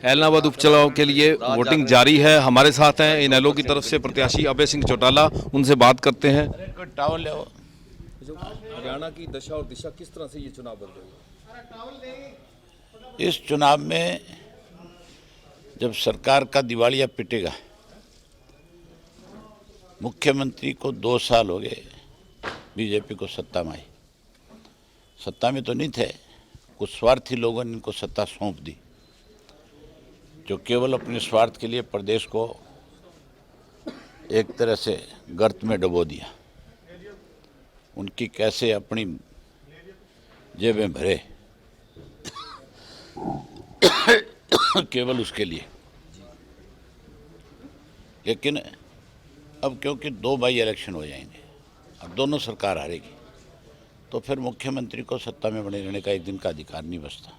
ऐलनाबाद उपचुनाव के लिए वोटिंग जारी है। हमारे साथ हैं इनेलो की तरफ से प्रत्याशी अभय सिंह चौटाला, उनसे बात करते हैं। हरियाणा की दशा और दिशा किस तरह से ये चुनाव बदल रही है? इस चुनाव में जब सरकार का दिवालिया पिटेगा, मुख्यमंत्री को 2 साल हो गए बीजेपी को सत्ता में आई, सत्ता में तो नहीं थे, कुछ स्वार्थी लोगों ने इनको सत्ता सौंप दी, जो केवल अपने स्वार्थ के लिए प्रदेश को एक तरह से गर्त में डुबो दिया। उनकी कैसे अपनी जेबें भरे केवल उसके लिए। लेकिन अब क्योंकि 2 बाई इलेक्शन हो जाएंगे, अब दोनों सरकार हारेगी, तो फिर मुख्यमंत्री को सत्ता में बने रहने का एक दिन का अधिकार नहीं बचता।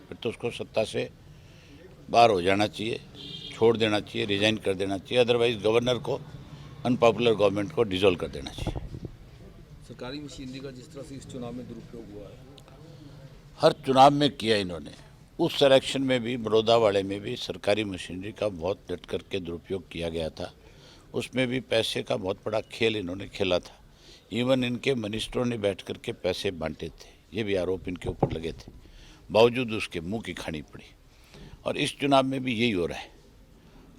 फिर तो उसको सत्ता से बाहर हो जाना चाहिए, छोड़ देना चाहिए, रिजाइन कर देना चाहिए। अदरवाइज गवर्नर को, अनपॉपुलर गवर्नमेंट को डिसॉल्व कर देना चाहिए। सरकारी मशीनरी का जिस तरह से इस चुनाव में दुरुपयोग हुआ है, हर चुनाव में किया इन्होंने। उस इलेक्शन में भी, बड़ौदा वाले में भी सरकारी मशीनरी का बहुत डट करके दुरुपयोग किया गया था। उसमें भी पैसे का बहुत बड़ा खेल इन्होंने खेला था। इवन इनके मिनिस्टरों ने बैठ करके पैसे बांटे थे, ये भी आरोप इनके ऊपर लगे थे। बावजूद उसके मुंह की खानी पड़ी। और इस चुनाव में भी यही हो रहा है।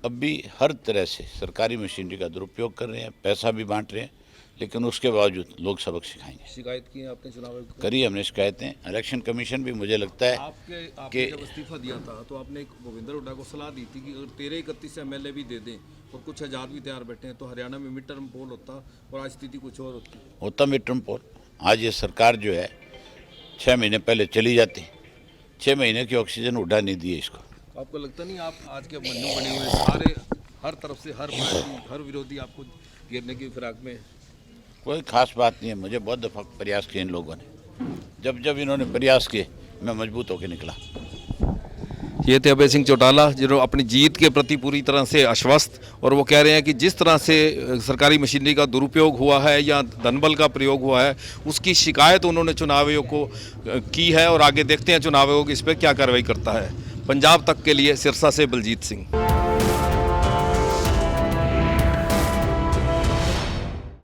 अब भी हर तरह से सरकारी मशीनरी का दुरुपयोग कर रहे हैं, पैसा भी बांट रहे हैं, लेकिन उसके बावजूद लोग सबक सिखाएंगे। शिकायत की है आपने चुनाव आयोग को? करी हमने शिकायतें। इलेक्शन कमीशन भी, मुझे लगता है आपने जब इस्तीफा दिया था तो आपने भूपेंद्र हुड्डा को सलाह दी थी कि अगर 13-31 MLA भी दे दें और कुछ हजार भी तैयार बैठे हैं तो हरियाणा में मिड टर्म पोल होता और आज स्थिति कुछ और होता मिड टर्म पोल। आज ये सरकार जो है 6 महीने पहले चली जाती, 6 महीने की ऑक्सीजन हुड्डा नहीं दिए इसको। आपको लगता नहीं आप आज के मन्नू बने हुए सारे, हर तरफ से हर पार्टी, हर विरोधी आपको घेरने की फिराक में? कोई खास बात नहीं है। मुझे बहुत दफ़ा प्रयास किए इन लोगों ने, जब जब इन्होंने प्रयास किए मैं मजबूत होकर निकला। ये थे अभय सिंह चौटाला, जिन्होंने अपनी जीत के प्रति पूरी तरह से आश्वस्त, और वो कह रहे हैं कि जिस तरह से सरकारी मशीनरी का दुरुपयोग हुआ है या धनबल का प्रयोग हुआ है, उसकी शिकायत उन्होंने चुनाव आयोग को की है और आगे देखते हैं चुनाव आयोग इस पर क्या कार्रवाई करता है। पंजाब तक के लिए सिरसा से बलजीत सिंह।